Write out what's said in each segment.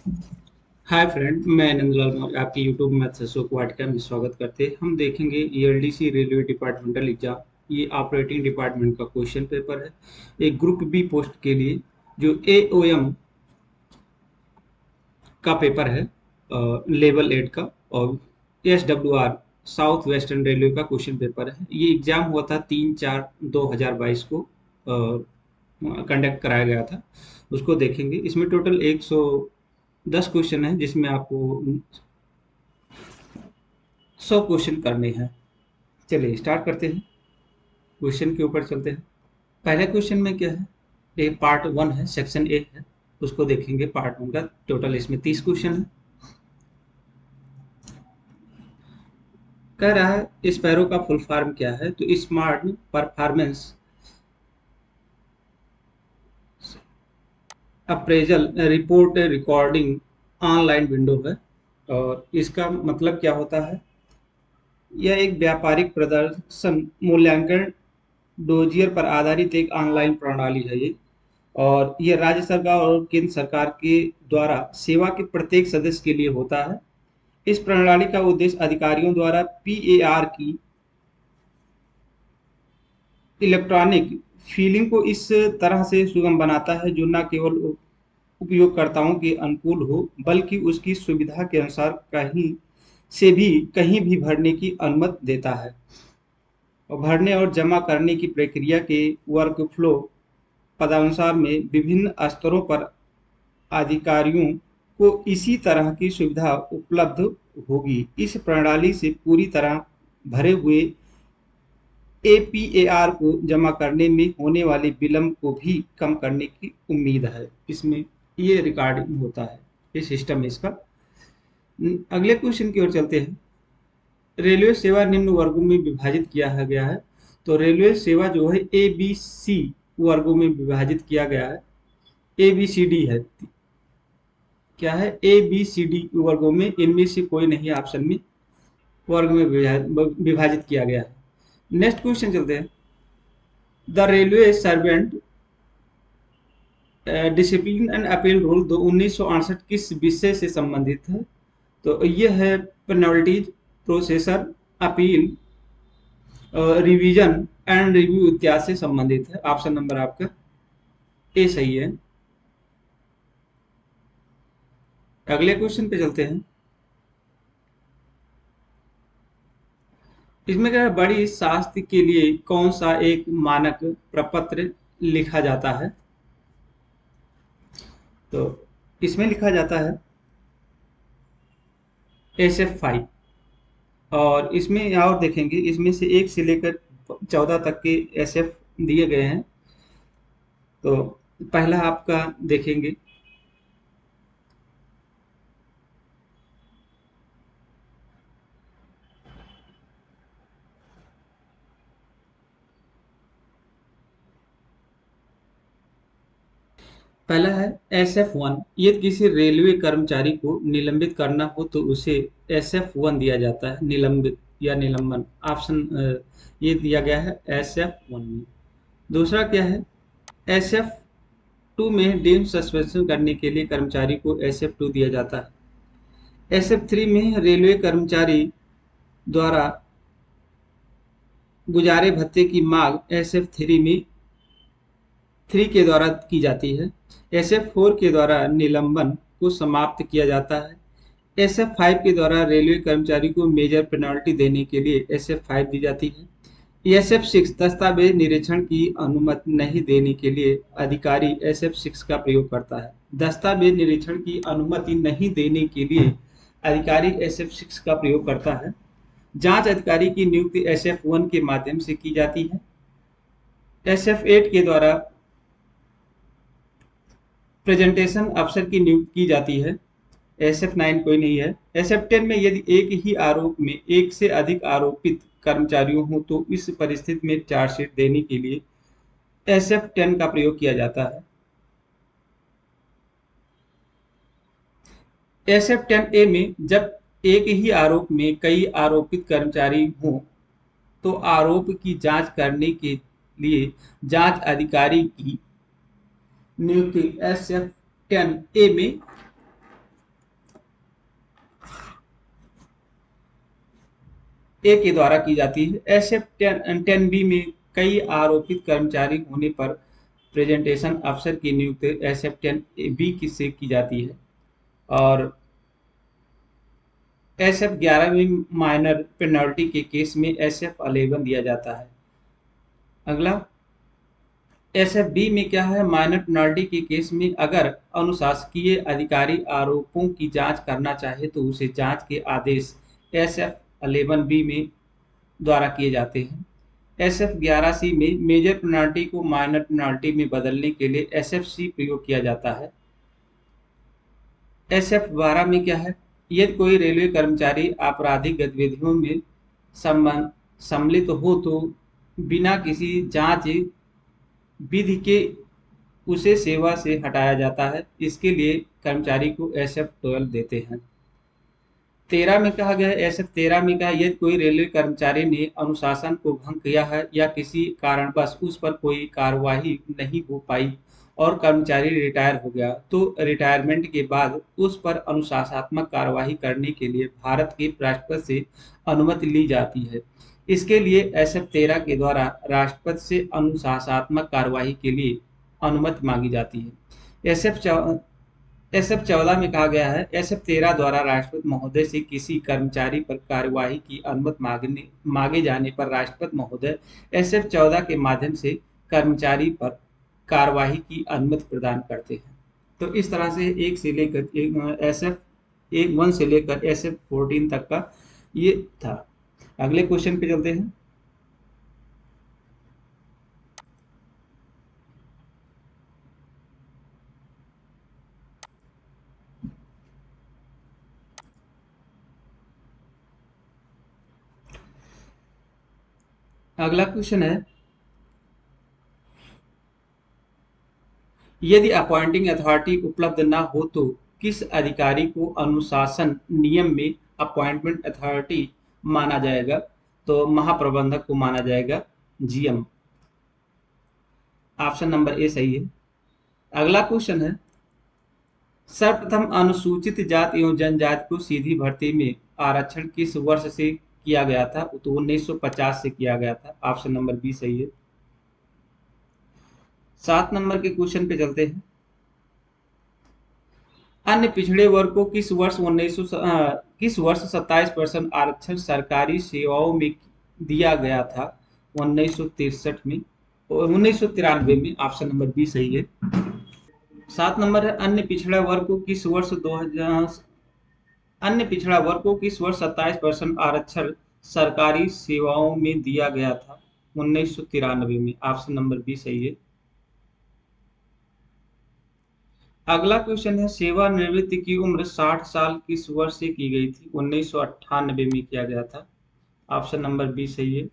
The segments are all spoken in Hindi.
हाय फ्रेंड, मैं नंदलाल मौर्य आपके यूट्यूब मैथ्स अशोक वाटिका में स्वागत करते हैं। हम देखेंगे ईएलडीसी रेलवे डिपार्टमेंटल एग्जाम। ये ऑपरेटिंग डिपार्टमेंट का क्वेश्चन पेपर है, एक ग्रुप बी पोस्ट के लिए जो एओएम का पेपर है, लेवल 8 का। और एसडब्ल्यूआर साउथ वेस्टर्न रेलवे का क्वेश्चन पेपर है। ये एग्जाम हुआ था 3/4/2022 को कंडक्ट कराया गया था। उसको देखेंगे। इसमें टोटल 110 क्वेश्चन है, जिसमें आपको 100 क्वेश्चन करने हैं। चलिए स्टार्ट करते हैं, क्वेश्चन के ऊपर चलते हैं। पहले क्वेश्चन में क्या है, ये पार्ट 1 है, सेक्शन ए है। उसको देखेंगे। पार्ट 1 का टोटल इसमें 30 क्वेश्चन है। कह रहा है स्पैरो का फुल फॉर्म क्या है, तो smart performance appraisal report recording online window है। और इसका मतलब क्या होता है, यह एक व्यापारिक प्रदर्शन मूल्यांकन डोजियर पर आधारित एक ऑनलाइन प्रणाली है ये। और ये राज्य सरकार और केंद्र सरकार के द्वारा सेवा के प्रत्येक सदस्य के लिए होता है। इस प्रणाली का उद्देश्य अधिकारियों द्वारा पीएआर की इलेक्ट्रॉनिक फीलिंग को इस तरह से सुगम बनाता है जो न केवल उपयोगकर्ताओं के अनुकूल हो, बल्कि उसकी सुविधा के अनुसार कहीं भी भरने की अनुमति देता है। और भरने और जमा करने की प्रक्रिया के वर्कफ्लो पदानुसार में विभिन्न स्तरों पर अधिकारियों को इसी तरह की सुविधा उपलब्ध होगी। इस प्रणाली से पूरी तरह भरे हुए एपीएआर को जमा करने में होने वाले विलंब को भी कम करने की उम्मीद है। इसमें ये रिकॉर्डिंग होता है, ये सिस्टम है इसका। अगले क्वेश्चन की ओर चलते हैं। रेलवे सेवा निम्न वर्गों में विभाजित किया गया है। तो रेलवे सेवा जो है ए बी सी वर्गों में विभाजित किया गया है। ए बी सी डी है, क्या है, ए बी सी डी वर्गों में इनमें से कोई नहीं ऑप्शन में वर्ग में विभाजित किया गया है। नेक्स्ट क्वेश्चन चलते हैं। The railway servant discipline and appeal rule 1968 किस विषय से संबंधित है, तो यह है penalties, processor, appeal, revision and review इत्यादि से संबंधित है। ऑप्शन नंबर आपका ए सही है। अगले क्वेश्चन पे चलते हैं। इसमें क्या है, बड़ी शास्त्र के लिए कौन सा एक मानक प्रपत्र लिखा जाता है, तो इसमें लिखा जाता है SF5। और इसमें और देखेंगे, इसमें से 1 से लेकर 14 तक के SF दिए गए हैं। तो पहला आपका देखेंगे, पहला है SF1। यदि किसी रेलवे कर्मचारी को निलंबित करना हो तो उसे SF1 दिया जाता है, निलंबित या निलंबन। ऑप्शन ये दिया गया है SF1 में। दूसरा क्या है, SF2 में डीम सस्पेंशन करने के लिए कर्मचारी को SF2 दिया जाता है। SF3 में रेलवे कर्मचारी द्वारा गुजारे भत्ते की मांग SF3 में 3 के द्वारा की जाती है। SF4 के द्वारा निलंबन को समाप्त किया जाता है। SF5 के द्वारा रेलवे कर्मचारी को मेजर पेनाल्टी देने के लिए SF5 दी जाती है। SF6 दस्तावेज निरीक्षण की अनुमति नहीं देने के लिए अधिकारी SF6 का प्रयोग करता है। दस्तावेज निरीक्षण की अनुमति नहीं देने के लिए अधिकारी SF6 का प्रयोग करता है। जांच अधिकारी की नियुक्ति SF1 के माध्यम से की जाती है। SF8 के द्वारा प्रेजेंटेशन अफसर की नियुक्ति की जाती है। SF9 कोई नहीं है। SF10 में यदि एक ही आरोप में एक से अधिक आरोपित कर्मचारियों हो तो इस परिस्थिति में चार्जशीट देने के लिए SF10 का प्रयोग किया जाता है। SF10A में जब एक ही आरोप में कई आरोपित कर्मचारी हों तो आरोप की जांच करने के लिए जांच अधिकारी की नियुक्ति SF10A में ए के द्वारा की जाती है। एसएफ 10 बी में कई आरोपित कर्मचारी होने पर प्रेजेंटेशन अफसर की नियुक्ति एसएफ 10 बी से की जाती है। और एसएफ 11 में माइनर पेनल्टी के केस में एसएफ 11 दिया जाता है। अगला एसएफ बी में क्या है, माइनर पेनल्टी के केस में अगर अनुशासकीय अधिकारी आरोपों की जांच करना चाहे तो उसे जांच के आदेश एसएफ 11 बी में द्वारा किए जाते हैं। एसएफ 11 सी में मेजर पेनल्टी को माइनर पेनल्टी में बदलने के लिए एसएफ सी प्रयोग किया जाता है। एसएफ 12 में क्या है, यदि कोई रेलवे कर्मचारी आपराधिक गतिविधियों में सम्मिलित हो तो बिना किसी जांच विधि के उसे सेवा से हटाया जाता है। इसके लिए कर्मचारी को एसएफ 12 देते हैं। 13 में कहा गया है, एसएफ 13 में कहा, यदि कोई रेलवे कर्मचारी ने अनुशासन को भंग किया है या किसी कारणवश उस पर कोई कार्रवाई नहीं हो पाई और कर्मचारी रिटायर हो गया तो रिटायरमेंट के बाद उस पर अनुशासनात्मक कार्रवाई करने के लिए भारत के राष्ट्रपति से अनुमति ली जाती है। इसके लिए एसएफ 13 के द्वारा राष्ट्रपति से अनुशासनात्मक कार्रवाई के लिए अनुमति मांगी जाती है। एसएफ 14 में कहा गया है, एसएफ 13 द्वारा राष्ट्रपति महोदय से किसी कर्मचारी पर कार्यवाही की अनुमति मांगे जाने पर राष्ट्रपति महोदय एसएफ 14 के माध्यम से कर्मचारी पर कार्यवाही की अनुमति प्रदान करते हैं। तो इस तरह से एक से लेकर एसएफ 1 से लेकर एसएफ 14 तक का ये था। अगले क्वेश्चन पे चलते हैं। अगला क्वेश्चन है, यदि अपॉइंटिंग अथॉरिटी उपलब्ध न हो तो किस अधिकारी को अनुशासन नियम में अपॉइंटमेंट अथॉरिटी माना जाएगा? तो महाप्रबंधक को माना जाएगा, जीएम। ऑप्शन नंबर ए सही है। अगला क्वेश्चन है, सर्वप्रथम अनुसूचित जाति एवं जनजाति को सीधी भर्ती में आरक्षण किस वर्ष से किया गया था? तो 1950 से किया गया था। ऑप्शन नंबर बी सही है। 7 नंबर के क्वेश्चन पे चलते हैं। अन्य पिछड़े वर्ग को किस वर्ष 27% आरक्षण सरकारी सेवाओं में दिया गया था? 1963 में और 1993 में। ऑप्शन नंबर बी सही है। 7 नंबर है, अन्य पिछड़ा वर्ग को किस वर्ष 27% आरक्षण सरकारी सेवाओं में दिया गया था? 1993 में। ऑप्शन नंबर बी सही है। अगला क्वेश्चन है, सेवानिवृत्ति की उम्र 60 साल किस वर्ष से की गई थी? 1998 में किया गया था। ऑप्शन नंबर बी सही है।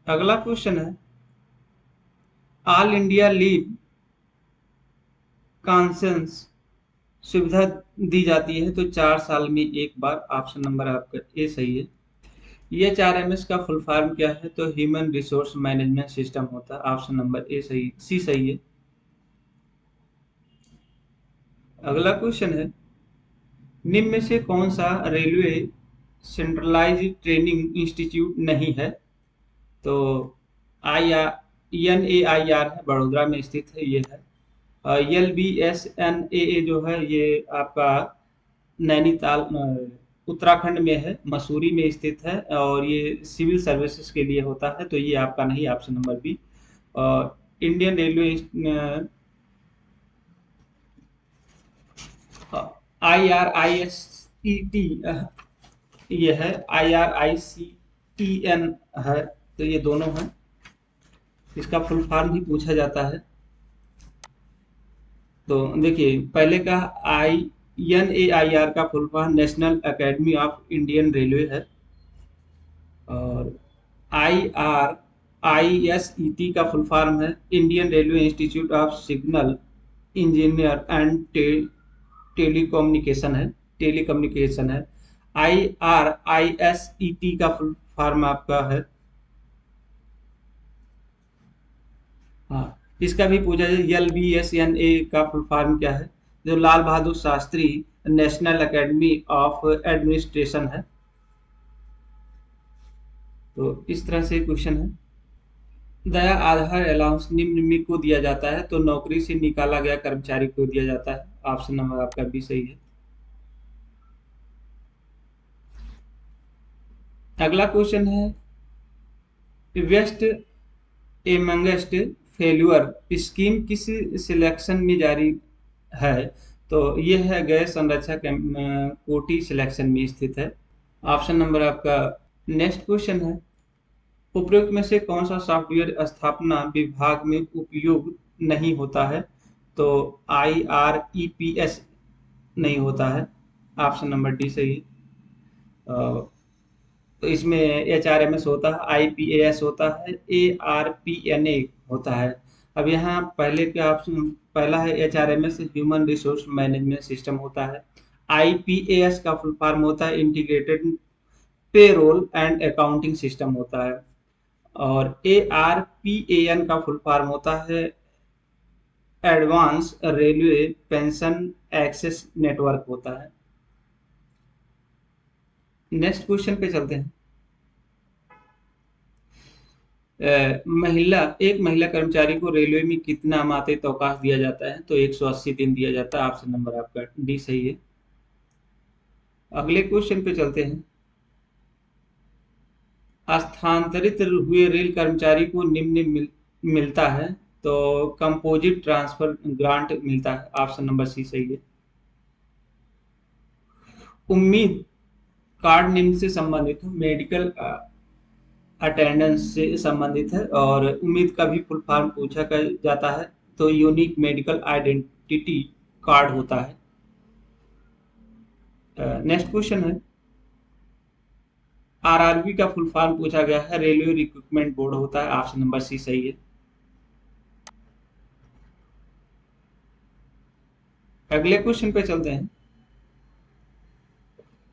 अगला क्वेश्चन है, ऑल इंडिया लीव कॉन्सेंस सुविधा दी जाती है तो 4 साल में एक बार। ऑप्शन नंबर आपका ए सही है। EHRMS का फुल फॉर्म क्या है? तो ह्यूमन रिसोर्स मैनेजमेंट सिस्टम होता है। ऑप्शन नंबर ए सही, सी सही है। अगला क्वेश्चन है, निम्न में से कौन सा रेलवे सेंट्रलाइज्ड ट्रेनिंग इंस्टीट्यूट नहीं है? तो NAIR है, बड़ोदरा में स्थित है, ये है। LBSNAA जो है ये आपका नैनीताल उत्तराखंड में है, मसूरी में स्थित है और ये सिविल सर्विसेज के लिए होता है, तो ये आपका नहीं। Option number B. Indian Railway IRICT ये है, IRICTN है, तो ये दोनों हैं। इसका फुल फॉर्म भी पूछा जाता है। तो देखिए, पहले का NAIR का full form national academy of Indian railway है और IRISET का फुल फॉर्म है Indian railway institute of signal engineer and telecommunication है। IRISET का फुल फॉर्म आपका है, हाँ, इसका भी पूछा जाए। LBSNA का फुल फॉर्म क्या है? जो Lal Bahadur Shastri national academy of administration है। तो इस तरह से क्वेश्चन है। दया आधार अलाउंस निम्न में को दिया जाता है, तो नौकरी से निकाला गया कर्मचारी को दिया जाता है। ऑप्शन नंबर आपका बी सही है। अगला क्वेश्चन है, वेस्ट एमंगस्ट फेल्यूर स्कीम किस सिलेक्शन में जारी है? तो यह है गैस संरक्षक कोटि सिलेक्शन में स्थित है। ऑप्शन नंबर आपका। नेक्स्ट क्वेश्चन है, उपरोक्त में से कौन सा सॉफ्टवेयर स्थापना विभाग में उपयोग नहीं होता है? तो IREPS नहीं होता है। ऑप्शन नंबर डी सही है। तो इसमें HRMS होता है, IPAS होता है, ARPNA होता है। अब यहाँ पहले के ऑप्शन, पहला है HRMS human resource management system होता है। IPAS का फुल फॉर्म होता है integrated payroll and accounting system होता है। और ARPAN का फुल फॉर्म होता है advance railway pension access network होता है। नेक्स्ट क्वेश्चन पे चलते हैं। एक महिला कर्मचारी को रेलवे में कितना मातहत अवकाश दिया जाता है? तो 180 दिन दिया जाता है। ऑप्शन नंबर आपका डी सही है। अगले क्वेश्चन पे चलते हैं। स्थानांतरित हुए रेल कर्मचारी को निम्न मिलता है, तो कंपोजिट ट्रांसफर ग्रांट मिलता है। ऑप्शन नंबर सी सही है। उम्मीद कार्ड निम्न से संबंधित है, मेडिकल अटेंडेंस से संबंधित है, और उम्मीद का भी फुल फॉर्म पूछा जाता है, तो यूनिक मेडिकल आइडेंटिटी कार्ड होता है। नेक्स्ट क्वेश्चन है, RRB का फुल फॉर्म पूछा गया है, रेलवे रिक्रूटमेंट बोर्ड होता है। ऑप्शन नंबर सी सही है। अगले क्वेश्चन पे चलते हैं।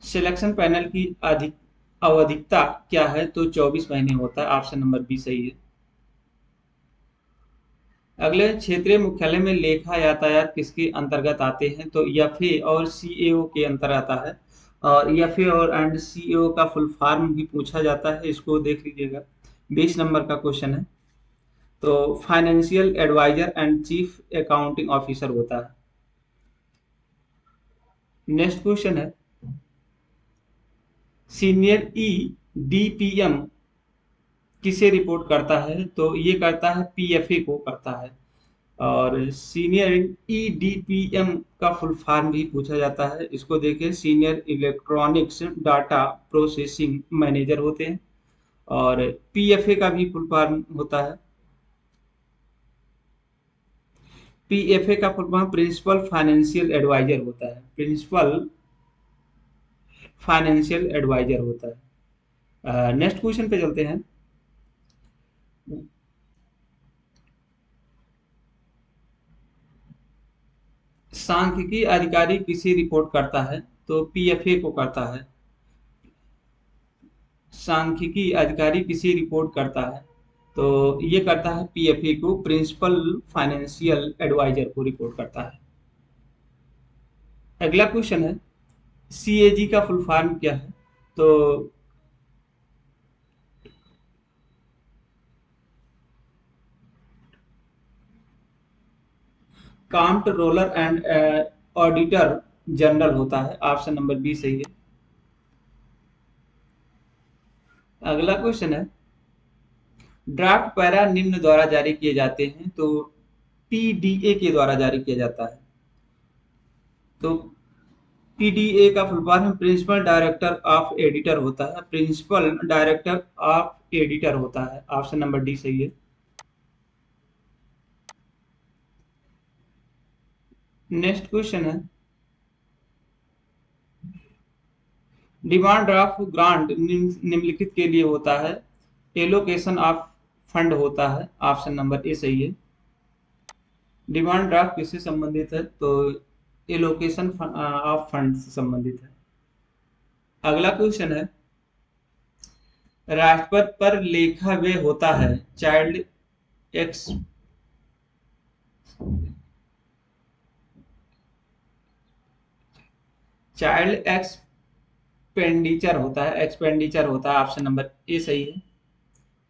सिलेक्शन पैनल की अधिक आवधिकता क्या है? तो 24 महीने होता है। ऑप्शन नंबर बी सही है। अगले, क्षेत्रीय मुख्यालय में लेखा यातायात किसके अंतर्गत आते हैं? तो एफए और सीएओ के अंतर आता है। और एफए और एंड सीएओ का फुल फॉर्म भी पूछा जाता है, इसको देख लीजिएगा। 20 नंबर का क्वेश्चन है। तो financial adviser and chief accounting officer होता है। नेक्स्ट क्वेश्चन है, सीनियर डीपीएम किसे रिपोर्ट करता है? तो ये करता है पीएफए को करता है। और सीनियर ईडीपीएम का फुल फॉर्म भी पूछा जाता है, इसको देखिए, senior electronics data processing manager होते हैं। और पीएफए का भी फुल फॉर्म होता है, पीएफए का full form principal financial adviser होता है, प्रिंसिपल फाइनेंशियल एडवाइजर होता है। नेक्स्ट क्वेश्चन पे चलते हैं। सांख्यिकी अधिकारी किसे रिपोर्ट करता है? तो पीएफए को करता है। सांख्यिकी अधिकारी किसे रिपोर्ट करता है? तो ये करता है पीएफए को, प्रिंसिपल फाइनेंशियल एडवाइजर को रिपोर्ट करता है। अगला क्वेश्चन है, सीएजी का फुल फॉर्म क्या है? तो कंट्रोलर एंड ऑडिटर जनरल होता है। ऑप्शन नंबर बी सही है। अगला क्वेश्चन है, ड्राफ्ट पैरा निम्न द्वारा जारी किए जाते हैं, तो पीडीए के द्वारा जारी किया जाता है। तो पीडीए का full form principal director of editor होता है, प्रिंसिपल डायरेक्टर ऑफ एडिटर होता है। ऑप्शन नंबर डी सही है। नेक्स्ट क्वेश्चन है, डिमांड ड्राफ्ट ग्रांट निम्नलिखित के लिए होता है, एलोकेशन ऑफ फंड होता है। ऑप्शन नंबर ए सही है। डिमांड ड्राफ्ट किससे संबंधित है? तो एलोकेशन ऑफ फंड से संबंधित है। अगला क्वेश्चन है, राष्ट्रपति पर लेखा व्यय होता है, एक्स चाइल्ड एक्सपेंडिचर होता है, एक्सपेंडिचर होता है। ऑप्शन नंबर ए सही है।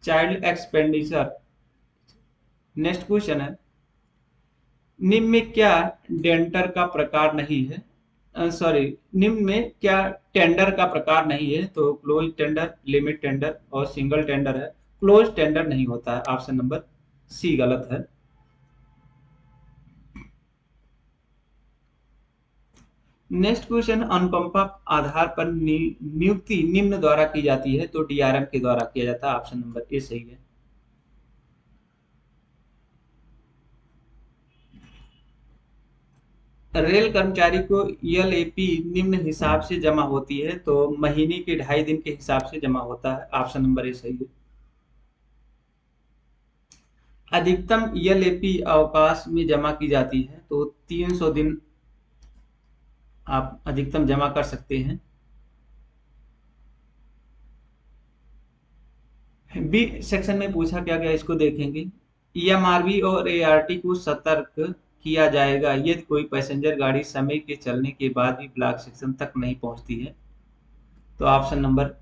Child expenditure. नेक्स्ट क्वेश्चन है, निम्न में क्या डेंटर का प्रकार नहीं है, सॉरी, निम्न में क्या टेंडर का प्रकार नहीं है? तो क्लोज टेंडर, लिमिट टेंडर और सिंगल टेंडर है। क्लोज टेंडर नहीं होता है, ऑप्शन नंबर सी गलत है। नेक्स्ट क्वेश्चन, अनुकंपा आधार पर नियुक्ति निम्न द्वारा की जाती है, तो डीआरएम के द्वारा किया जाता है, ऑप्शन नंबर ए सही है। रेल कर्मचारी को एलएपी निम्न हिसाब से जमा होती है, तो महीने के 2.5 दिन के हिसाब से जमा होता है, ऑप्शन नंबर ए सही है। अधिकतम एलएपी अवकाश में जमा की जाती है, तो 300 दिन आप अधिकतम जमा कर सकते हैं। बी सेक्शन में पूछा क्या गया, इसको देखेंगे। ईएमआरबी और एआरटी को सतर्क किया जाएगा यदि कोई पैसेंजर गाड़ी समय के चलने के बाद भी ब्लॉक सेक्शन तक नहीं पहुंचती है, तो ऑप्शन नंबर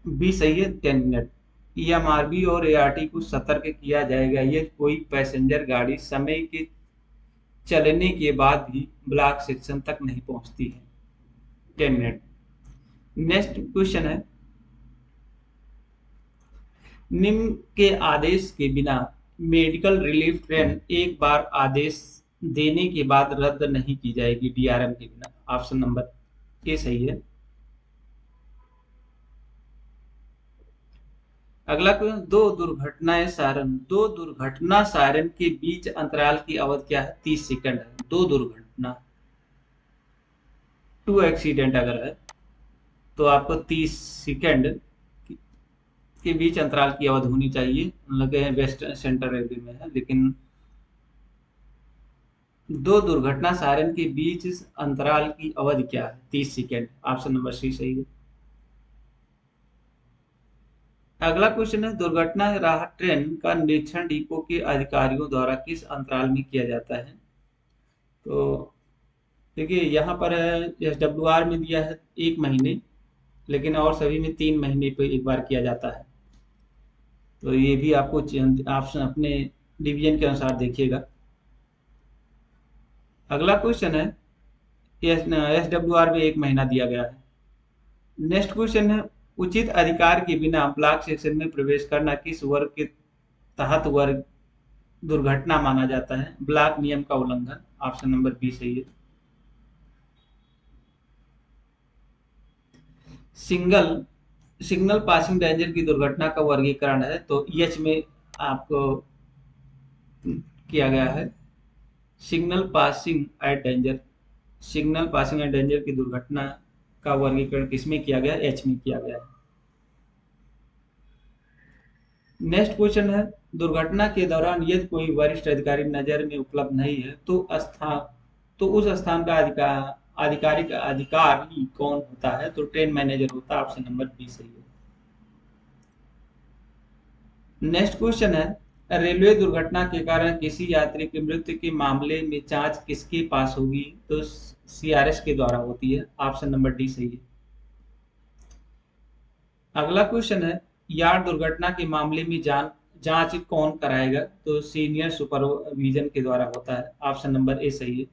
बी सही है, 10 मिनट। ईएमआरबी और एआरटी को सतर्क किया जाएगा यदि कोई पैसेंजर गाड़ी समय के चलने के बाद भी ब्लॉक सेक्शन तक नहीं पहुंचती है, 10 मिनट। नेक्स्ट क्वेश्चन है, निम्न के आदेश के बिना मेडिकल रिलीफ ट्रेन एक बार आदेश देने के बाद रद्द नहीं की जाएगी, डीआरएम के बिना, ऑप्शन नंबर ए सही है। अगला क्वेश्चन, दो दुर्घटना सायरन के बीच अंतराल की अवधि क्या है? 30 सेकंड है। दो दुर्घटना, टू एक्सीडेंट अगर है तो आपको 30 सेकंड के बीच अंतराल की अवधि होनी चाहिए। लगे वेस्ट सेंट्रल रेलवे में है, लेकिन दो दुर्घटना सायरन के बीच इस अंतराल की अवधि क्या है? 30 सेकंड, ऑप्शन नंबर सी सही है। अगला क्वेश्चन है, दुर्घटना राहत ट्रेन का निरीक्षण डिपो के अधिकारियों द्वारा किस अंतराल में किया जाता है? तो देखिए यहाँ पर एसडब्ल्यूआर में दिया है 1 महीने, लेकिन और सभी में 3 महीने पे एक बार किया जाता है, तो ये भी आपको ऑप्शन अपने डिवीजन के अनुसार देखिएगा। अगला क्वेश्चन है, एसडब्ल्यूआर में 1 महीना दिया गया है। नेक्स्ट क्वेश्चन है, उचित अधिकार के बिना ब्लॉक सेक्शन में प्रवेश करना किस वर्ग के तहत वर्ग दुर्घटना माना जाता है? ब्लॉक नियम का उल्लंघन, ऑप्शन नंबर बी सही है। सिग्नल पासिंग डेंजर की दुर्घटना का वर्गीकरण है, तो एच में आपको किया गया है। Signal passing at danger, signal passing at danger की दुर्घटना का वर्गीकरण किसमें किया गया? एच में किया गया है। नेक्स्ट क्वेश्चन है, दुर्घटना के दौरान यदि कोई वरिष्ठ अधिकारी नजर में उपलब्ध नहीं है, तो उस स्थान का आधिकारिक अधिकारी कौन होता है? तो ट्रेन मैनेजर होता है, ऑप्शन नंबर बी सही है। नेक्स्ट क्वेश्चन है, रेलवे दुर्घटना के कारण किसी यात्री की मृत्यु के मामले में जांच किसके पास होगी? तो सीआरएस के द्वारा होती है, ऑप्शन नंबर डी सही है। अगला क्वेश्चन है, यार्ड दुर्घटना के मामले में जांच कौन कराएगा? तो सीनियर सुपरविजन के द्वारा होता है, ऑप्शन नंबर ए सही है।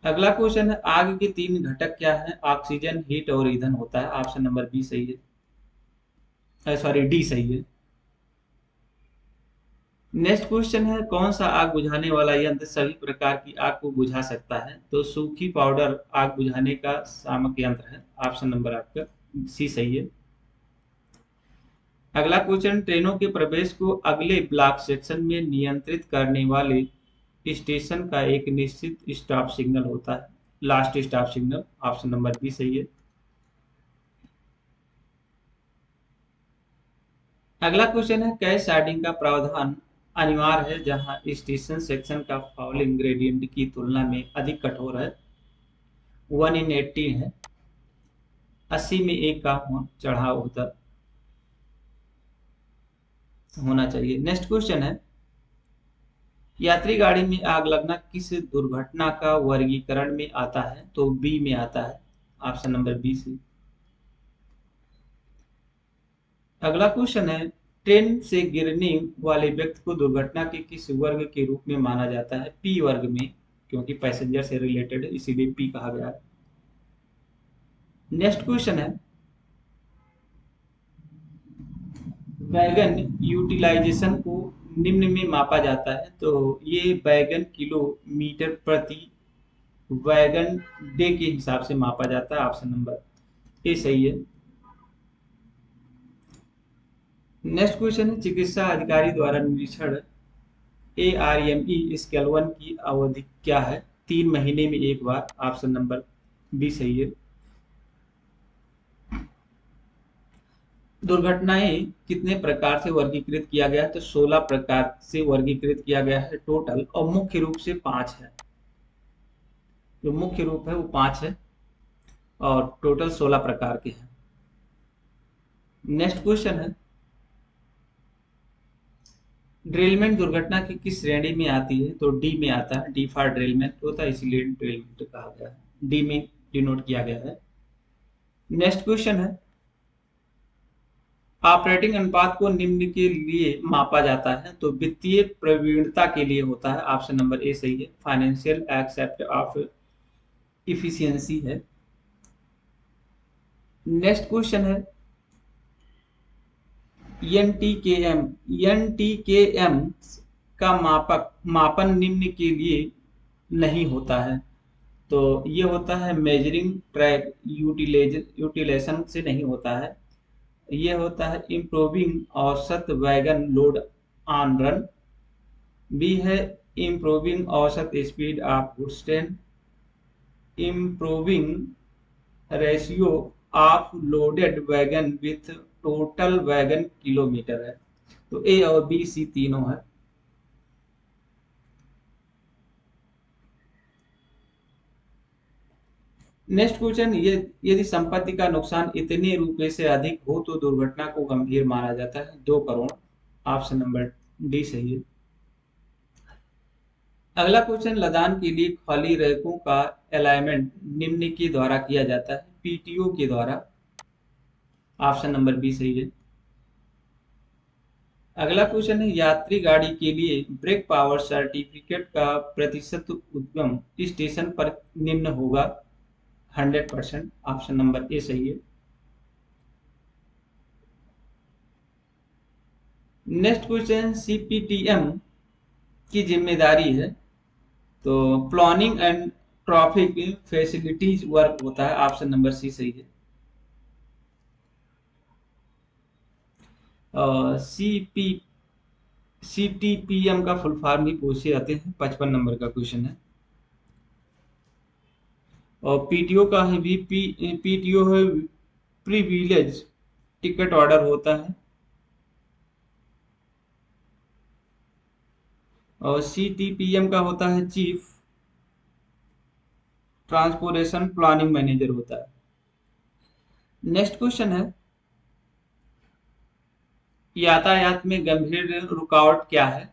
अगला क्वेश्चन है, आग के 3 घटक क्या है? ऑक्सीजन, हीट और ईंधन होता है, ऑप्शन नंबर बी सही है, सॉरी डी सही है। नेक्स्ट क्वेश्चन है, कौन सा आग बुझाने वाला यंत्र सभी प्रकार की आग को बुझा सकता है? तो सूखी पाउडर आग बुझाने का सामक यंत्र है, ऑप्शन नंबर आपका सी सही है। अगला क्वेश्चन, ट्रेनों के प्रवेश को अगले ब्लॉक सेक्शन में नियंत्रित करने वाले स्टेशन का एक निश्चित स्टॉप सिग्नल होता है, last stop signal, option number B सही है। अगला क्वेश्चन है, कैश शार्डिंग का प्रावधान अनिवार्य है जहां स्टेशन सेक्शन का फॉलिंग ग्रेडियंट की तुलना में अधिक कठोर है? 1/18 है, 80 में 1 का चढ़ाव होना चाहिए। नेक्स्ट क्वेश्चन है, यात्री गाड़ी में आग लगना किस दुर्घटना का वर्गीकरण में आता है? तो बी में आता है, ऑप्शन नंबर बी सी। अगला क्वेश्चन है, ट्रेन से गिरने वाले व्यक्ति को दुर्घटना के किस वर्ग के रूप में माना जाता है? पी वर्ग में, क्योंकि पैसेंजर से रिलेटेड है इसीलिए पी कहा गया है। नेक्स्ट क्वेश्चन है, वैगन यूटिलाइजेशन को निम्न में मापा जाता है, तो ये वैगन किलोमीटर प्रति वैगन डे के हिसाब से मापा जाता है। ऑप्शन नंबर ए सही है। नेक्स्ट क्वेश्चन है, चिकित्सा अधिकारी द्वारा निरीक्षण ARME स्केल 1 की अवधि क्या है? 3 महीने में एक बार। ऑप्शन नंबर बी सही है। दुर्घटनाएं कितने प्रकार से वर्गीकृत किया गया है? तो 16 प्रकार से वर्गीकृत किया गया है टोटल, और मुख्य रूप से 5 है। जो मुख्य रूप है वो 5 है और टोटल 16 प्रकार के हैं। नेक्स्ट क्वेश्चन है, ड्रिलमेंट दुर्घटना की किस श्रेणी में आती है? तो डी में आता है। डी फॉर ड्रिलमेंट होता है, इसलिए ड्रिलमेंट कहा गया है, डी में डिनोट किया गया है। नेक्स्ट क्वेश्चन है, ऑपरेटिंग अनुपात को निम्न के लिए मापा जाता है, तो वित्तीय प्रवीणता के लिए होता है। ऑप्शन नंबर ए सही है। फाइनेंशियल एक्सेप्ट ऑफ इफिशियंसी है। नेक्स्ट क्वेश्चन है, एनटीकेएम एनटीकेएम का मापन निम्न के लिए नहीं होता है, तो ये होता है मेजरिंग ट्रैक यूटिलेशन से नहीं होता है। ये होता है इम्प्रूविंग औसत wagon load on run. B है इम्प्रूविंग औसत speed of goods train. Improving ratio of loaded wagon with total wagon kilometre है। तो ए और बी सी तीनों है। नेक्स्ट क्वेश्चन, ये यदि संपत्ति का नुकसान इतने रुपए से अधिक हो तो दुर्घटना को गंभीर माना जाता है। 2 करोड़। ऑप्शन नंबर डी सही है। अगला क्वेश्चन, लदान के लिए खाली रैकों का अलाइनमेंट निम्न के द्वारा किया जाता है। पीटीओ के द्वारा। ऑप्शन नंबर बी सही है। अगला क्वेश्चन है, यात्री गाड़ी के लिए ब्रेक पावर सर्टिफिकेट का प्रतिशत उद्गम स्टेशन पर निम्न होगा। 100%। ऑप्शन नंबर ए सही है। नेक्स्ट क्वेश्चन, सीपीटीएम की जिम्मेदारी है, तो planning and traffic facilities work होता है। ऑप्शन नंबर सी सही है। सीपी सीटीपीएम का फुल फॉर्म भी पूछे जाते हैं। 55 नंबर का क्वेश्चन है। और पीटीओ का है भी पीटीओ है प्रिविलेज टिकट ऑर्डर होता है। और सीटीपीएम का होता है चीफ ट्रांसपोर्टेशन प्लानिंग मैनेजर होता है। नेक्स्ट क्वेश्चन है, यातायात में गंभीर रुकावट क्या है?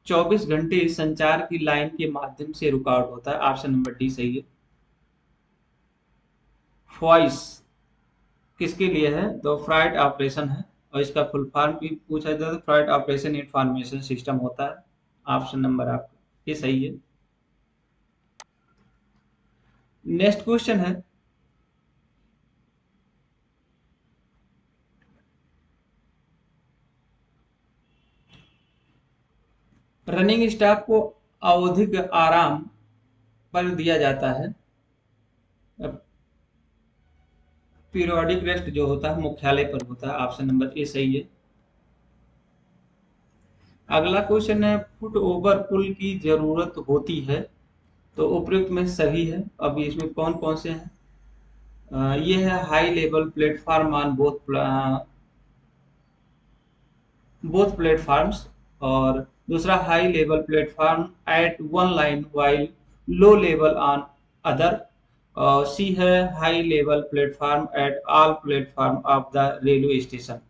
24 घंटे संचार की लाइन के माध्यम से रुकावट होता है। ऑप्शन नंबर डी सही है। वॉइस किसके लिए है? तो फ्लाइट ऑपरेशन है, और इसका फुल फॉर्म भी पूछा जाता है, फ्लाइट ऑपरेशन इंफॉर्मेशन सिस्टम होता है। ऑप्शन नंबर आपका ये सही है। नेक्स्ट क्वेश्चन है, रनिंग स्टाफ को आवधिक आराम पर दिया जाता है। पीरियोडिक रेस्ट जो होता है मुख्यालय पर होता है। ऑप्शन नंबर ए सही है। अगला क्वेश्चन है, फुट ओवर पुल की जरूरत होती है, तो उपयुक्त में सभी है। अब इसमें कौन कौन से हैं? ये है high level platform on both platforms, और दूसरा high level platform eight one line while low level on other, और सी है high level platform at all platform of the railway station.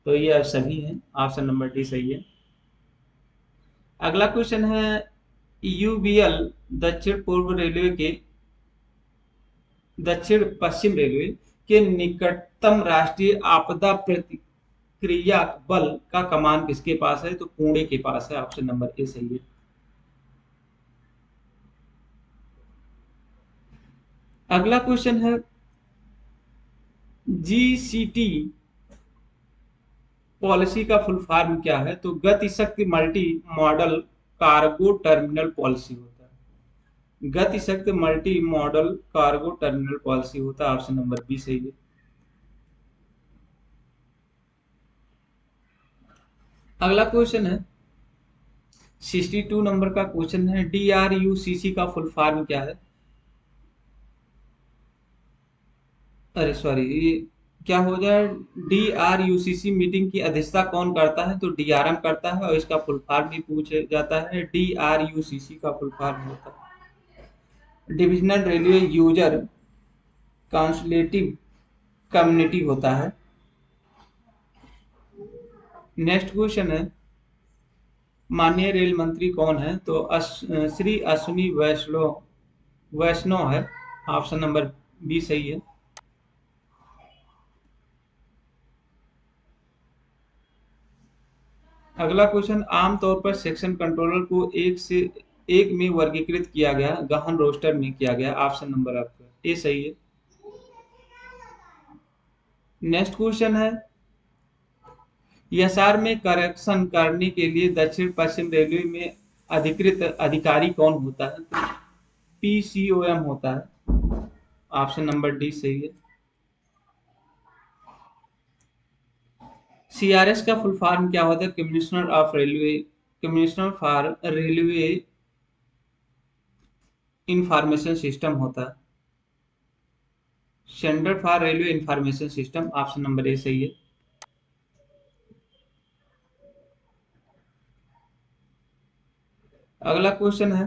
तो ये सभी हैं। ऑप्शन नंबर डी सही है। अगला क्वेश्चन है, यूबीएल दक्षिण पूर्व रेलवे के दक्षिण पश्चिम रेलवे के निकटतम राष्ट्रीय आपदा क्रिया बल का कमान किसके पास है? तो पुणे के पास है। ऑप्शन नंबर ए सही है। अगला क्वेश्चन है, जीसीटी पॉलिसी का फुल फॉर्म क्या है? तो गति शक्ति multi modal cargo terminal policy होता है। गति शक्ति multi modal cargo terminal policy होता है। ऑप्शन नंबर बी सही है। अगला क्वेश्चन है, 62 नंबर का क्वेश्चन है, डीआरयूसीसी का फुल फॉर्म क्या है? अरे सॉरी, ये क्या हो जाए, डीआरयूसीसी मीटिंग की अध्यक्षता कौन करता है? तो डीआरएम करता है, और इसका फुल फॉर्म भी पूछा जाता है। डीआरयूसीसी का फुल फॉर्म होता है डिविजनल रेलवे यूजर काउंसलेटिव कम्युनिटी होता है। नेक्स्ट क्वेश्चन है, माननीय रेल मंत्री कौन है? तो श्री अश्विनी वैष्णव है। ऑप्शन नंबर बी सही है। अगला क्वेश्चन, आमतौर पर सेक्शन कंट्रोलर को एक में वर्गीकृत किया गया, गहन रोस्टर में किया गया। ऑप्शन नंबर आपका ए सही है। नेक्स्ट क्वेश्चन है, एसआर में करेक्शन करने के लिए दक्षिण पश्चिम रेलवे में अधिकृत अधिकारी कौन होता है? तो पीसीओएम होता है। ऑप्शन नंबर डी सही है। सीआरएस का फुल फॉर्म क्या होता है? Commissioner for railway information system होता है। Centre for railway information system. Option number A सही है। अगला क्वेश्चन है,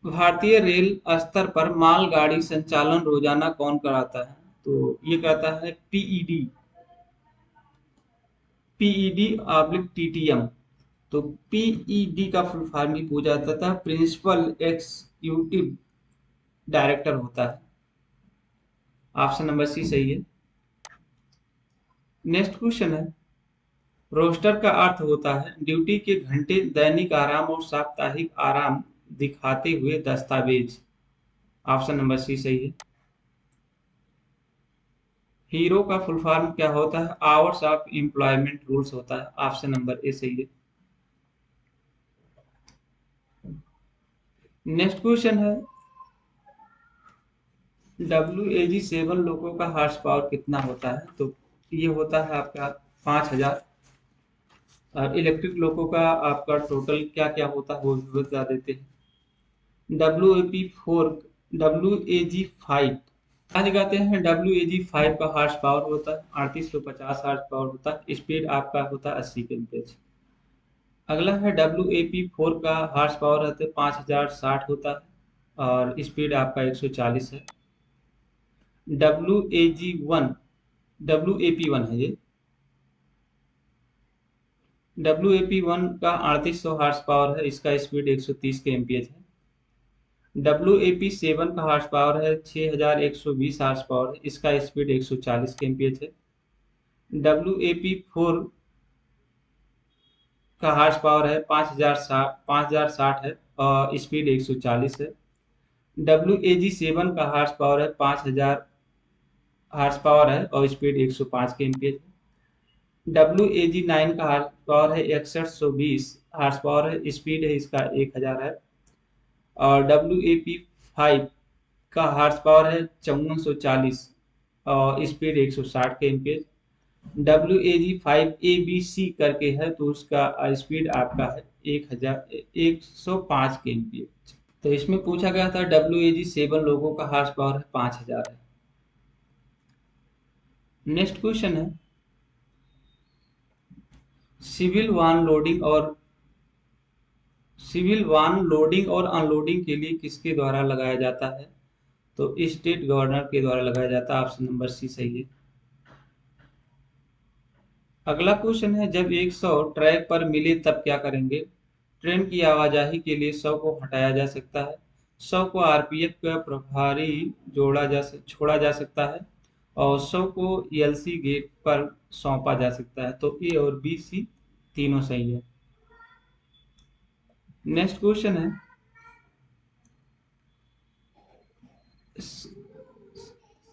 भारतीय रेल स्तर पर मालगाड़ी संचालन रोजाना कौन कराता है? तो ये कहता है पीईडी, पीईडी ऑब्लिक टीटीएम। तो पीईडी का फुल फॉर्म भी पूछा जाता था, प्रिंसिपल एग्जीक्यूटिव डायरेक्टर होता है। ऑप्शन नंबर सी सही है। नेक्स्ट क्वेश्चन है, रोस्टर का अर्थ होता है ड्यूटी के घंटे, दैनिक आराम और साप्ताहिक आराम दिखाते हुए दस्तावेज। ऑप्शन नंबर सी सही है। हीरो का फुल फॉर्म क्या होता है? आवर्स ऑफ एम्प्लॉयमेंट रूल्स होता है। ऑप्शन नंबर ए सही है। नेक्स्ट क्वेश्चन है, WAG-7 लोगों का हार्स पावर कितना होता है? तो ये होता है आपका 5000। और इलेक्ट्रिक लोगों का आपका टोटल क्या क्या होता है वो भी बता देते हैं। WAG-5 क्या दिखाते हैं? WAG-5 का हार्स पावर होता है 3850 हार्स पावर होता है। स्पीड आपका होता है 80 kmph। अगला है, WAP-4 का हार्स पावर रहता है 5060 होता है, और स्पीड आपका 140 है। WAP-1 है ये। WAP-1 का 3800 हार्स पावर है, इसका स्पीड 130 के एमपीएच है। WAP-7 का हार्स पावर है 6120 हार्स पावर है, इसका स्पीड 140 के एमपीएच है। WAP-4 का हार्स पावर है 5060 है, और स्पीड 140 है। WAG-7 का हार्स पावर है 5000 हार्स पावर है, और स्पीड 105 के एमपीएच है। WAG-9 का हार्स पावर है 6120 हार्स पावर है, स्पीड है इसका 1000 है। और WAP-5 का हार्स पावर है 5440, और स्पीड 160 के एमपीएच। WAG-5ABC करके है, तो उसका स्पीड आपका है 105 के एमपीएच। तो इसमें पूछा गया था WAG-7 लोगों का हार्स पावर है 5000 है। नेक्स्ट क्वेश्चन है, सिविल वान लोडिंग और अनलोडिंग के लिए किसके द्वारा लगाया जाता है? तो स्टेट गवर्नर के द्वारा लगाया जाता है। ऑप्शन नंबर सी सही है। अगला क्वेश्चन है, जब 100 ट्रैक पर मिले तब क्या करेंगे? ट्रेन की आवाजाही के लिए 100 को हटाया जा सकता है, 100 को आरपीएफ का प्रभारी छोड़ा जा सकता है, और उत्सव को एलसी गेट पर सौंपा जा सकता है। तो ए और बी सी तीनों सही है। नेक्स्ट क्वेश्चन है,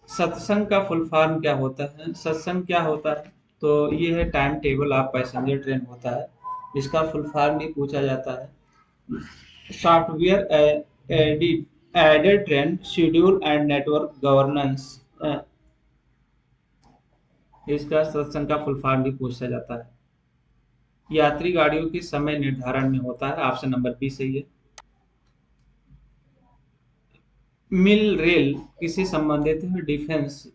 सत्संग का फुल फॉर्म क्या होता है? सत्संग क्या होता है? तो ये है time table of passenger train होता है, इसका फुल फॉर्म भी पूछा जाता है। Software aided train schedule and network governance, इसका सत्संग का फुल फॉर्म भी पूछा जाता है। यात्री गाड़ियों के समय निर्धारण में होता है, ऑप्शन नंबर बी सही है। मिल रेल किससे संबंधित है? डिफेंस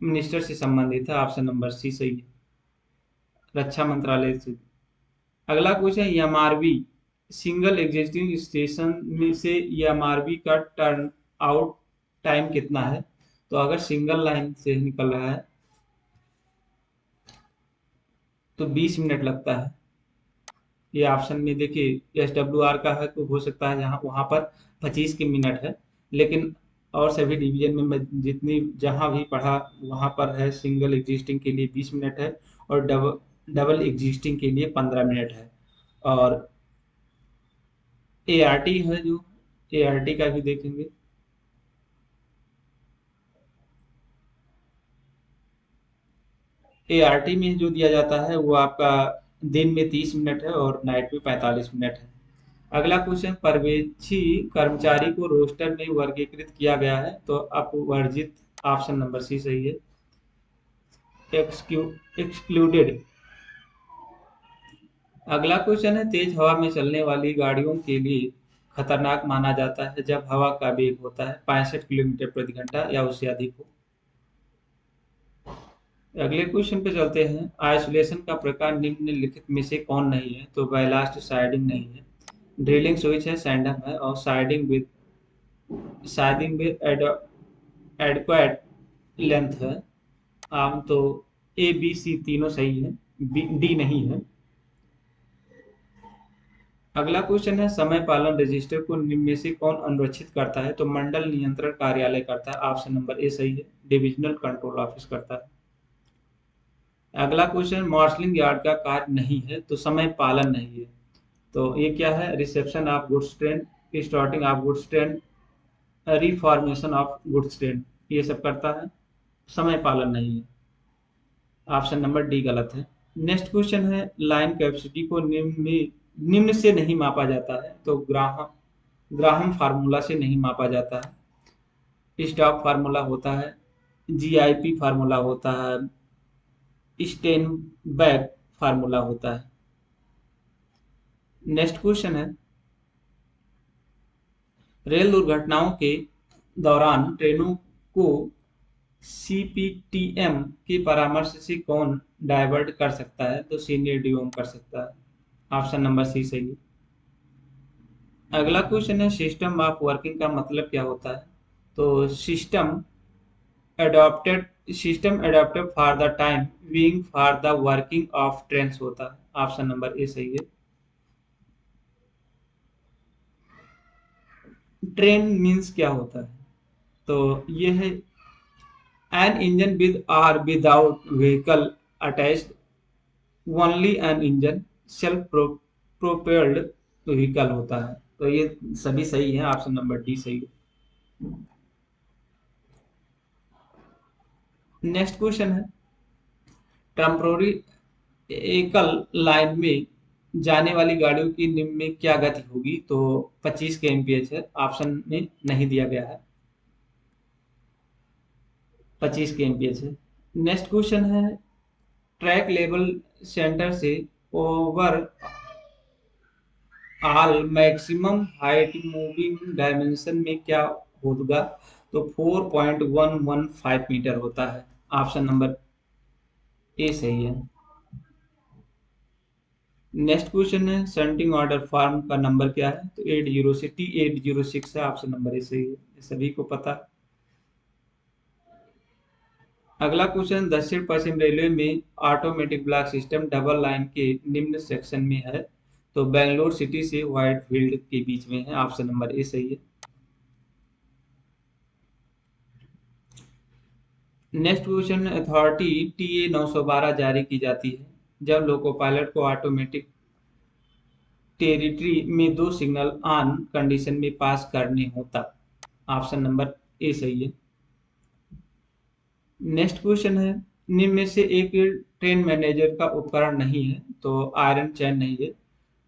मिनिस्टर से संबंधित है, ऑप्शन नंबर सी सही है, रक्षा मंत्रालय से। अगला question, MRB single existing station में से एमआरबी का टर्न आउट टाइम कितना है? तो अगर सिंगल लाइन से निकल रहा है तो 20 मिनट लगता है। ये ऑप्शन में देखिए एस डब्ल्यू आर का है तो हो सकता है यहाँ वहाँ पर 25 की मिनट है, लेकिन और सभी डिवीजन में मैं जितनी जहाँ भी पढ़ा वहाँ पर है सिंगल एग्जिस्टिंग के लिए 20 मिनट है और डबल डबल एग्जिस्टिंग के लिए 15 मिनट है। और ए आर टी है जो ए आर टी का भी देखेंगे। ए आर टी में जो दिया जाता है वो आपका दिन में 30 मिनट है और नाइट में 45 मिनट है। अगला क्वेश्चन, पर्यवेक्षी कर्मचारी को रोस्टर में वर्गीकृत किया गया है तो अपवर्जित, ऑप्शन नंबर सी सही है, एक्सक्लूडेड। अगला क्वेश्चन है, तेज हवा में चलने वाली गाड़ियों के लिए खतरनाक माना जाता है जब हवा का वेग होता है 65 किलोमीटर प्रति घंटा या उससे अधिक हो। अगले क्वेश्चन पे चलते हैं, आइसोलेशन का प्रकार निम्नलिखित में से कौन नहीं है? तो बैलास्ट साइडिंग नहीं है, ड्रिलिंग स्विच है, सैंडम है, और साइडिंग विद एडक्वाट लेंथ है। आम तो ए बी सी तीनों सही है, डी नहीं है। अगला क्वेश्चन है, समय पालन रजिस्टर को निम्न में से कौन अनुरक्षित करता है? तो मंडल नियंत्रण कार्यालय करता है, ऑप्शन नंबर ए सही है, डिविजनल कंट्रोल ऑफिस करता है। अगला क्वेश्चन, मार्शलिंग यार्ड का कार्य नहीं है तो समय पालन नहीं है, तो ये क्या है? Reception of goods train, starting of goods train, reformation of goods train, ये सब करता है, समय पालन नहीं है, ऑप्शन नंबर डी गलत है। नेक्स्ट क्वेश्चन है, लाइन कैपेसिटी को निम्न से नहीं मापा जाता है, तो ग्राहम ग्राहम फार्मूला से नहीं मापा जाता है, स्टॉक फार्मूला होता है, जीआईपी फार्मूला होता है, स्टेनबैग फार्मूला होता है। नेक्स्ट क्वेश्चन है, रेल दुर्घटनाओं के दौरान ट्रेनों को सीपीटीएम के परामर्श से कौन डाइवर्ट कर सकता है? तो सीनियर डीओम कर सकता है, ऑप्शन नंबर सी सही है। अगला क्वेश्चन है, सिस्टम ऑफ वर्किंग का मतलब क्या होता है? तो adopted system adopted for the time being for the working of trains होता है, ऑप्शन नंबर ए सही है। ट्रेन मीन्स क्या होता है? तो ये है an engine with or without vehicle attached, only an engine, self propelled vehicle होता है। तो ये सभी सही है, ऑप्शन नंबर डी सही है। नेक्स्ट क्वेश्चन है, टेम्पोररी एकल लाइन में जाने वाली गाड़ियों की निम्न में क्या गति होगी? तो 25 के एमपीएच है, ऑप्शन में नहीं दिया गया है, 25 के एमपीएच है। नेक्स्ट क्वेश्चन है, ट्रैक लेवल सेंटर से over all maximum height moving dimension में क्या होगा? तो 4.115 मीटर होता है, ऑप्शन नंबर ए सही है। नेक्स्ट क्वेश्चन है, सेंटिंग ऑर्डर फॉर्म का नंबर क्या है? तो 806 है, ऑप्शन नंबर ए सही है, ये सभी को पता। अगला क्वेश्चन, दक्षिण पश्चिम रेलवे में automatic block system double line के निम्न सेक्शन में है, तो बेंगलोर सिटी से व्हाइटफील्ड के बीच में है, ऑप्शन नंबर ए सही है। नेक्स्ट क्वेश्चन, अथॉरिटी टीए 912 जारी की जाती है जब लोको पायलट को ऑटोमेटिक टेरिटरी में दो सिग्नल ऑन कंडीशन में पास करने हो तब। ऑप्शन नंबर ए सही है। नेक्स्ट क्वेश्चन है, निम्न में से एक ट्रेन मैनेजर का उपकरण नहीं है, तो आयरन चैन नहीं है,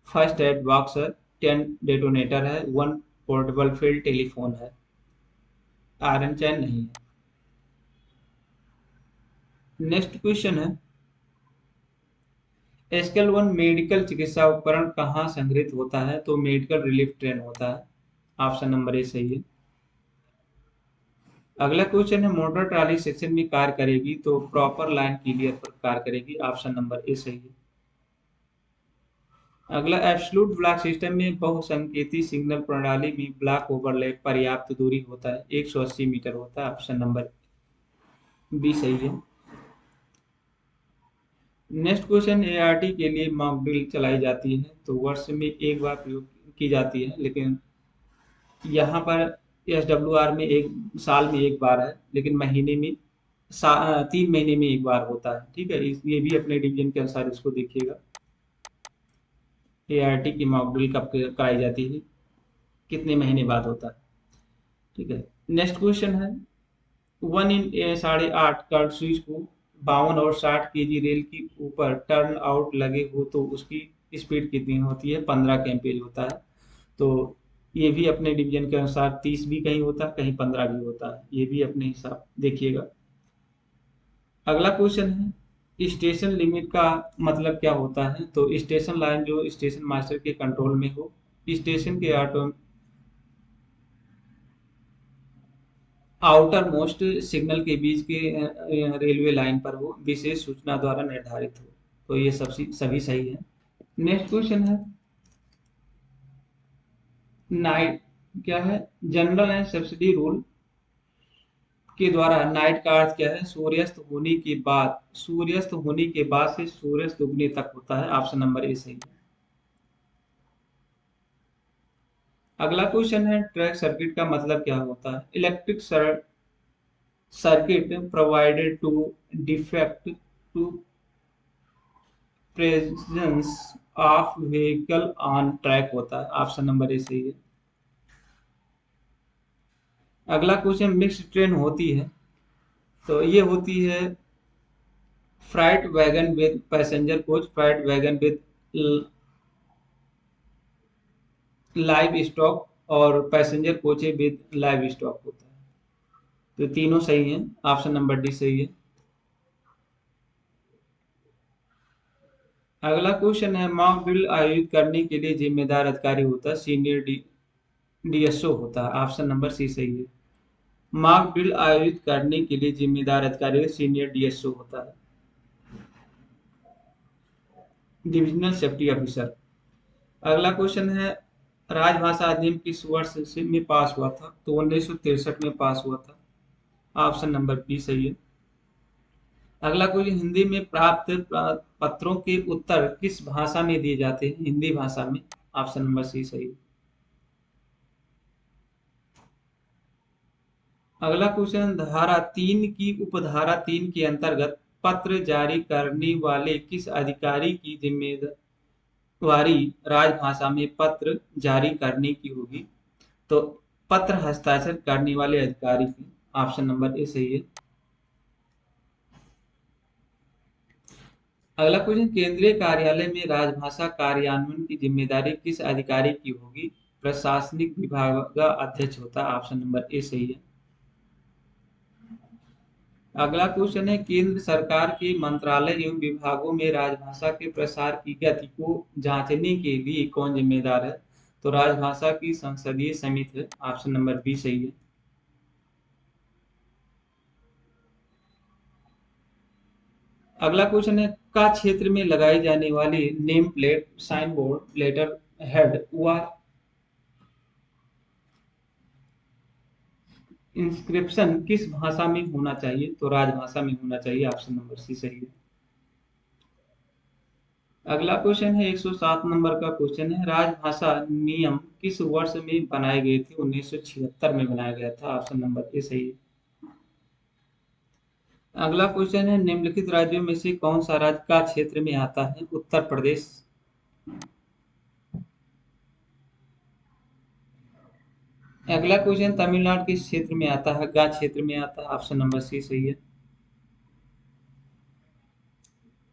फर्स्ट एड बॉक्स है, 10 डेटोनेटर है, वन पोर्टेबल फील्ड टेलीफोन है। आयरन चैन नहीं है। नेक्स्ट क्वेश्चन है, एसकेल 1 मेडिकल चिकित्सा उपकरण कहाँ संग्रहित होता है, तो मेडिकल रिलीफ ट्रेन होता है। ऑप्शन नंबर ए सही है। अगला क्वेश्चन है, मोटर ट्रॉली सेक्शन में कार्य करेगी तो प्रॉपर लाइन क्लियर पर कार्य करेगी। ऑप्शन नंबर ए सही है। अगला, एब्सोल्यूट ब्लॉक सिस्टम में बहुसंकेती सिग्नल प्रणाली में ब्लॉक ओवरलैप पर्याप्त दूरी होता है, 180 मीटर होता है। ऑप्शन नंबर बी सही है। नेक्स्ट क्वेश्चन, एआरटी के लिए मॉक ड्रिल चलाई जाती है तो वर्ष में एक बार प्रयोग की जाती है, लेकिन यहाँ पर एसडब्ल्यूआर में एक साल में एक बार है, लेकिन महीने में 3 महीने में एक बार होता है। ठीक है, ये भी अपने डिवीजन के अनुसार इसको देखिएगा। एआरटी की मॉक ड्रिल कब कराई जाती है, कितने महीने बाद होता है। ठीक है। नेक्स्ट क्वेश्चन है, 1 इन 8.5 कर्व स्विच को 52 और 60 kg रेल के ऊपर टर्न आउट लगे हो तो उसकी स्पीड कितनी होती है, 15 kmph होता है। तो ये भी अपने डिवीजन के अनुसार 30 भी कहीं होता है, कहीं 15 भी होता है, ये भी अपने हिसाब देखिएगा। अगला क्वेश्चन है, स्टेशन लिमिट का मतलब क्या होता है, तो स्टेशन लाइन जो स्टेशन मास्टर के कंट्रोल में हो, स्टेशन के आउटर मोस्ट सिग्नल के बीच के रेलवे लाइन पर हो, विशेष सूचना द्वारा निर्धारित हो। तो ये सभी सही है। नेक्स्ट क्वेश्चन है, नाइट क्या है, जनरल एंड सब्सिडी रूल के द्वारा नाइट का अर्थ क्या है, सूर्यास्त होने के बाद से सूर्यास्त उगने तक होता है। ऑप्शन नंबर ए सही है। अगला क्वेश्चन है, ट्रैक सर्किट का मतलब क्या होता है, electric circuit provided to defect to presence of vehicle on track होता है। ऑप्शन नंबर ए सही है। अगला क्वेश्चन, मिक्स्ड ट्रेन होती है तो ये होती है freight wagon with passenger coach, freight wagon with live stock और passenger coaches with live stock होता है। तो तीनों सही हैं। ऑप्शन नंबर डी सही है। अगला क्वेश्चन है, मॉक ड्रिल आयोजित करने के लिए जिम्मेदार अधिकारी होता है, सीनियर डीएसओ होता है। ऑप्शन नंबर सी सही है। मॉक ड्रिल आयोजित करने के लिए जिम्मेदार अधिकारी सीनियर डीएसओ होता है, डिविजनल सेफ्टी ऑफिसर। अगला क्वेश्चन है, राजभाषा अधिनियम किस वर्ष में पास हुआ था, तो 1963 में पास हुआ था। ऑप्शन नंबर बी सही है। अगला क्वेश्चन, हिंदी में प्राप्त पत्रों के उत्तर किस भाषा में दिए जाते हैं, हिंदी भाषा में। ऑप्शन नंबर सी सही है। अगला क्वेश्चन, धारा 3 की उपधारा 3 के अंतर्गत पत्र जारी करने वाले किस अधिकारी की जिम्मेवारी राजभाषा में पत्र जारी करने की होगी, तो पत्र हस्ताक्षर करने वाले अधिकारी की। ऑप्शन नंबर ए सही है। अगला क्वेश्चन, केंद्रीय कार्यालय में राजभाषा कार्यान्वयन की जिम्मेदारी किस अधिकारी की होगी, प्रशासनिक विभाग का अध्यक्ष होता है। ऑप्शन नंबर ए सही है। अगला क्वेश्चन है, केंद्र सरकार के मंत्रालय एवं विभागों में राजभाषा के प्रसार की गति को जांचने के लिए कौन जिम्मेदार है, तो राजभाषा की संसदीय समिति है। ऑप्शन नंबर बी सही है। अगला क्वेश्चन है, का क्षेत्र में लगाई जाने वाली name plate, sign board, letter head व इंस्क्रिप्शन किस भाषा में होना चाहिए, तो राजभाषा में होना चाहिए। ऑप्शन नंबर सी सही है। अगला क्वेश्चन है, 107 नंबर का क्वेश्चन है, राजभाषा नियम किस वर्ष में बनाए गए थे, 1976 में बनाया गया था। ऑप्शन नंबर ए सही है। अगला क्वेश्चन है, निम्नलिखित राज्यों में से कौन सा राज्य का क्षेत्र में आता है? उत्तर प्रदेश। अगला क्वेश्चन, तमिलनाडु किस क्षेत्र में आता है? गा क्षेत्र में आता है। ऑप्शन नंबर सी सही है।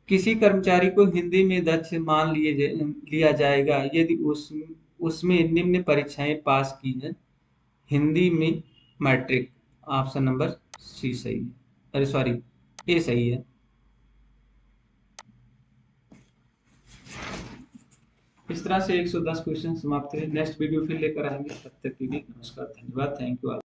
किसी कर्मचारी को हिंदी में दक्ष मान लिया जाएगा यदि उसमें निम्न परीक्षाएं पास की है। हिंदी में मैट्रिक। ऑप्शन नंबर सी सही है, अरे सॉरी, ए सही है। इस तरह से 110 क्वेश्चन समाप्त हुए। नेक्स्ट वीडियो फिर लेकर आएंगे, तब तक के लिए नमस्कार, धन्यवाद, थैंक यू।